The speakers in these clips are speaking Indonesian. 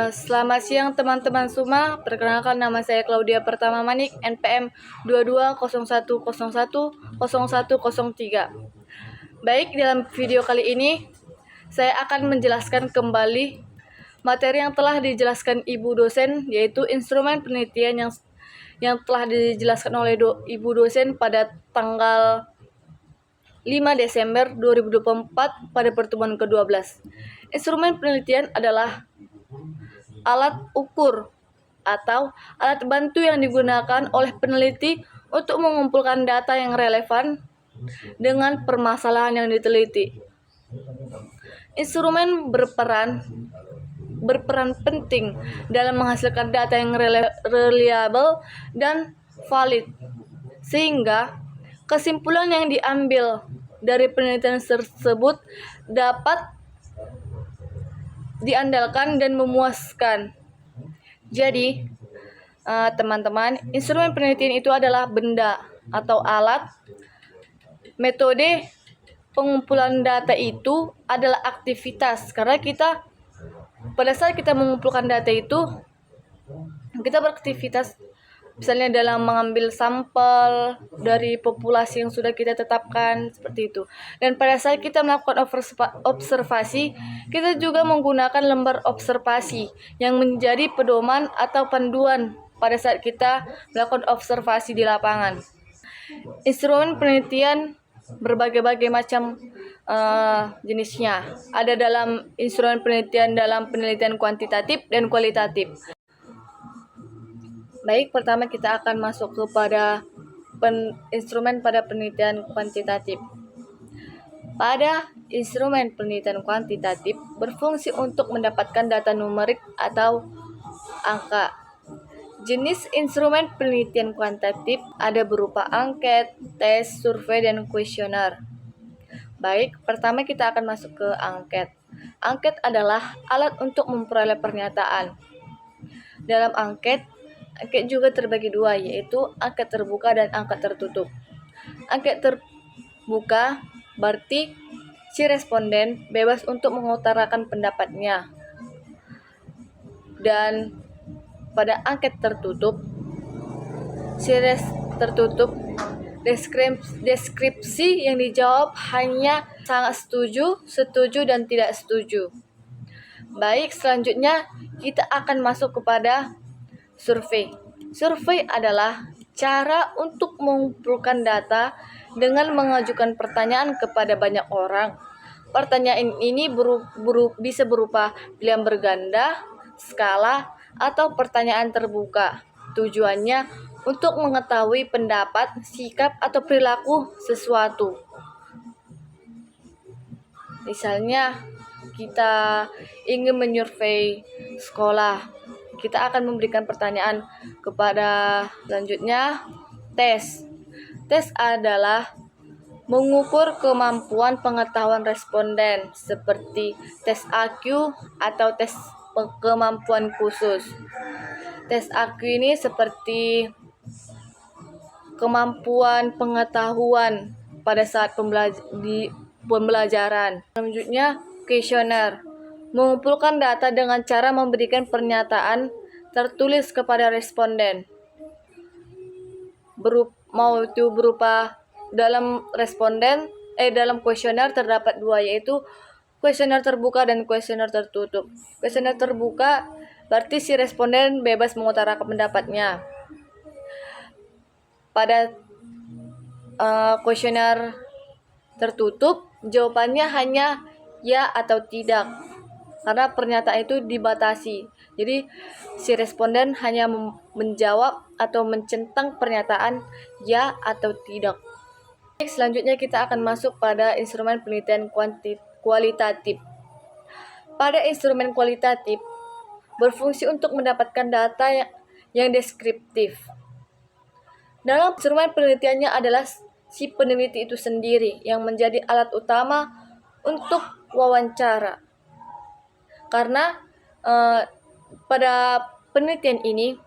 Selamat siang teman-teman semua. Perkenalkan, nama saya Claudia Pertama Manik, NPM 2201010103. Baik, dalam video kali ini saya akan menjelaskan kembali materi yang telah dijelaskan Ibu dosen, yaitu instrumen penelitian yang telah dijelaskan oleh Ibu dosen pada tanggal 5 Desember 2024 pada pertemuan ke-12. Instrumen penelitian adalah alat ukur atau alat bantu yang digunakan oleh peneliti untuk mengumpulkan data yang relevan dengan permasalahan yang diteliti. Instrumen berperan penting dalam menghasilkan data yang reliable dan valid, sehingga kesimpulan yang diambil dari penelitian tersebut dapat diandalkan dan memuaskan. Jadi, teman-teman, instrumen penelitian itu adalah benda atau alat. Metode pengumpulan data itu adalah aktivitas, karena pada saat kita mengumpulkan data itu, kita beraktivitas, misalnya dalam mengambil sampel dari populasi yang sudah kita tetapkan, seperti itu. Dan pada saat kita melakukan observasi, kita juga menggunakan lembar observasi yang menjadi pedoman atau panduan pada saat kita melakukan observasi di lapangan. Instrumen penelitian berbagai macam jenisnya. Ada dalam instrumen penelitian dalam penelitian kuantitatif dan kualitatif. Baik, pertama kita akan masuk kepada instrumen pada penelitian kuantitatif. Pada instrumen penelitian kuantitatif berfungsi untuk mendapatkan data numerik atau angka. Jenis instrumen penelitian kuantitatif ada berupa angket, tes, survei, dan kuesioner. Baik, pertama kita akan masuk ke angket. Angket adalah alat untuk memperoleh pernyataan. Dalam angket juga terbagi dua, yaitu angket terbuka dan angket tertutup. Angket terbuka berarti si responden bebas untuk mengutarakan pendapatnya. Dan pada angket tertutup, deskripsi yang dijawab hanya sangat setuju, dan tidak setuju. Baik, selanjutnya kita akan masuk kepada survei. Survei adalah cara untuk mengumpulkan data dengan mengajukan pertanyaan kepada banyak orang. Pertanyaan ini bisa berupa pilihan berganda, skala, atau pertanyaan terbuka. Tujuannya untuk mengetahui pendapat, sikap, atau perilaku sesuatu. Misalnya, kita ingin menyurvei sekolah, kita akan memberikan pertanyaan kepada selanjutnya tes. Tes adalah mengukur kemampuan pengetahuan responden seperti tes IQ atau tes kemampuan khusus. Tes IQ ini seperti kemampuan pengetahuan pada saat pembelajaran. Selanjutnya, kuesioner. Mengumpulkan data dengan cara memberikan pernyataan tertulis kepada responden. Mau itu berupa dalam kuesioner terdapat dua, yaitu kuesioner terbuka dan kuesioner tertutup. Kuesioner terbuka berarti si responden bebas mengutarakan pendapatnya. Pada kuesioner tertutup, jawabannya hanya ya atau tidak, karena pernyataan itu dibatasi. Jadi si responden hanya menjawab atau mencentang pernyataan ya atau tidak. Selanjutnya kita akan masuk pada instrumen penelitian kualitatif. Pada instrumen kualitatif berfungsi untuk mendapatkan data yang deskriptif. Dalam instrumen penelitiannya adalah si peneliti itu sendiri yang menjadi alat utama untuk wawancara. Karena pada penelitian ini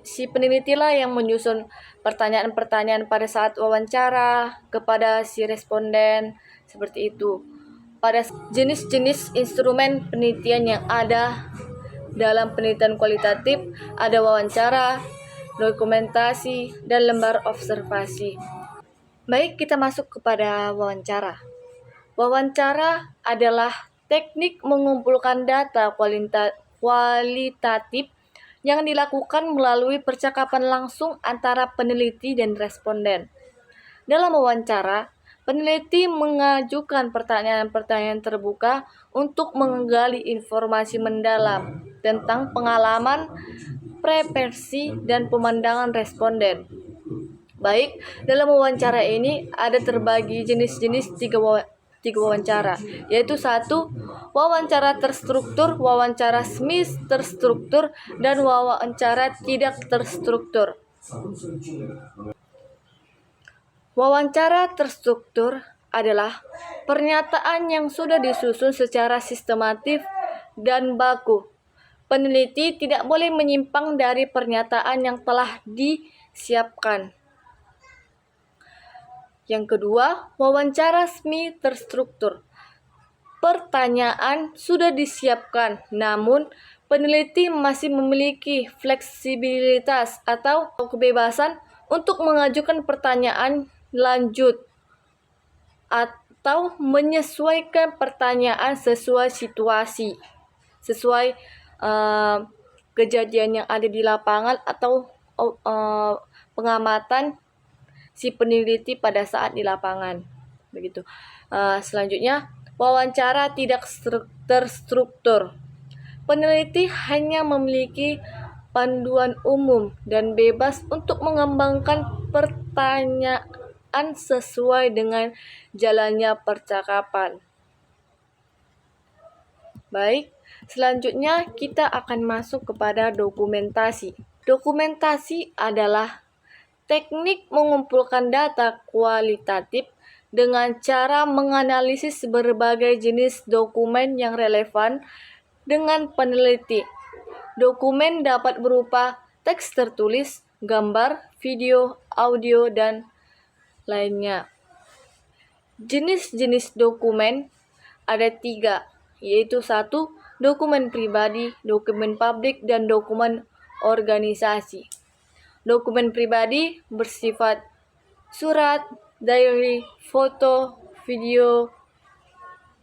si penelitilah yang menyusun pertanyaan-pertanyaan pada saat wawancara kepada si responden, seperti itu. Pada jenis-jenis instrumen penelitian yang ada dalam penelitian kualitatif ada wawancara, dokumentasi, dan lembar observasi. Baik, kita masuk kepada wawancara. Wawancara adalah teknik mengumpulkan data kualitatif yang dilakukan melalui percakapan langsung antara peneliti dan responden. Dalam wawancara, peneliti mengajukan pertanyaan-pertanyaan terbuka untuk menggali informasi mendalam tentang pengalaman, preferensi, dan pemandangan responden. Baik, dalam wawancara ini ada terbagi jenis-jenis tiga wawancara, yaitu 1. Wawancara terstruktur, wawancara semi terstruktur, dan wawancara tidak terstruktur. Wawancara terstruktur adalah pernyataan yang sudah disusun secara sistematif dan baku. Peneliti tidak boleh menyimpang dari pernyataan yang telah disiapkan. Yang kedua, wawancara semi terstruktur. Pertanyaan sudah disiapkan, namun peneliti masih memiliki fleksibilitas atau kebebasan untuk mengajukan pertanyaan lanjut atau menyesuaikan pertanyaan sesuai situasi, sesuai kejadian yang ada di lapangan atau pengamatan si peneliti pada saat di lapangan. Begitu. Selanjutnya, wawancara tidak terstruktur. Peneliti hanya memiliki panduan umum dan bebas untuk mengembangkan pertanyaan sesuai dengan jalannya percakapan. Baik, selanjutnya kita akan masuk kepada dokumentasi. Dokumentasi adalah teknik mengumpulkan data kualitatif dengan cara menganalisis berbagai jenis dokumen yang relevan dengan peneliti. Dokumen dapat berupa teks tertulis, gambar, video, audio, dan lainnya. Jenis-jenis dokumen ada 3, yaitu 1. Dokumen pribadi, dokumen publik, dan dokumen organisasi. Dokumen pribadi bersifat surat, diary, foto, video,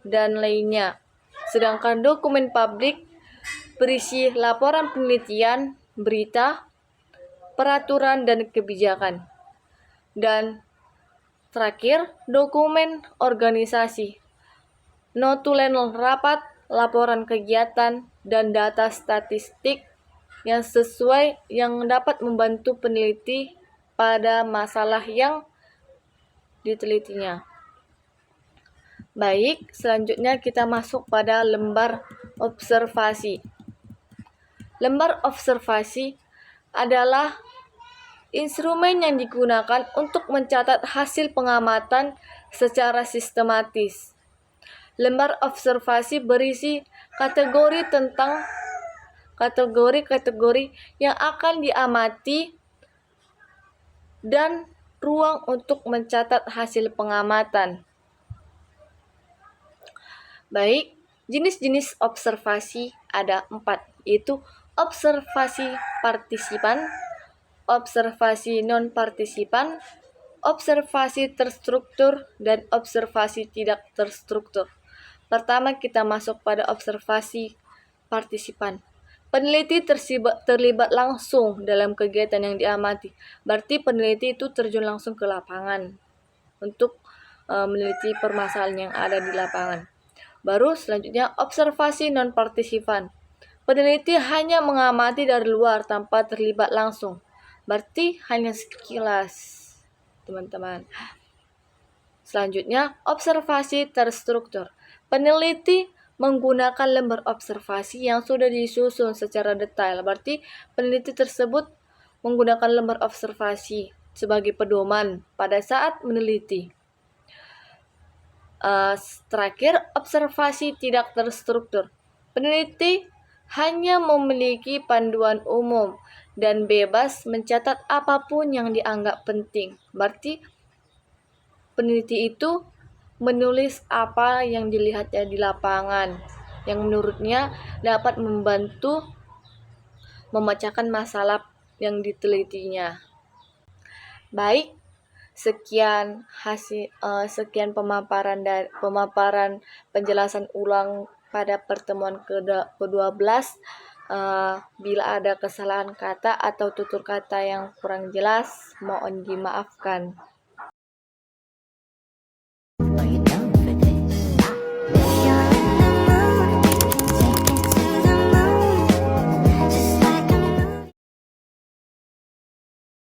dan lainnya. Sedangkan dokumen publik berisi laporan penelitian, berita, peraturan, dan kebijakan. Dan terakhir, dokumen organisasi. Notulen rapat, laporan kegiatan, dan data statistik yang dapat membantu peneliti pada masalah yang ditelitinya. Baik, selanjutnya kita masuk pada lembar observasi. Lembar observasi adalah instrumen yang digunakan untuk mencatat hasil pengamatan secara sistematis. Lembar observasi berisi kategori yang akan diamati dan ruang untuk mencatat hasil pengamatan. Baik, jenis-jenis observasi ada 4, yaitu observasi partisipan, observasi non-partisipan, observasi terstruktur, dan observasi tidak terstruktur. Pertama, kita masuk pada observasi partisipan. Peneliti terlibat langsung dalam kegiatan yang diamati. Berarti peneliti itu terjun langsung ke lapangan untuk meneliti permasalahan yang ada di lapangan. Baru selanjutnya observasi non-partisipan. Peneliti hanya mengamati dari luar tanpa terlibat langsung. Berarti hanya sekilas, teman-teman. Selanjutnya, observasi terstruktur. Peneliti menggunakan lembar observasi yang sudah disusun secara detail. Berarti peneliti tersebut menggunakan lembar observasi sebagai pedoman pada saat meneliti. Terakhir, observasi tidak terstruktur. Peneliti hanya memiliki panduan umum dan bebas mencatat apapun yang dianggap penting. Berarti peneliti itu menulis apa yang dilihatnya di lapangan, yang menurutnya dapat membantu memecahkan masalah yang ditelitinya. Baik, sekian pemaparan penjelasan ulang pada pertemuan ke-12. Bila ada kesalahan kata atau tutur kata yang kurang jelas, mohon dimaafkan.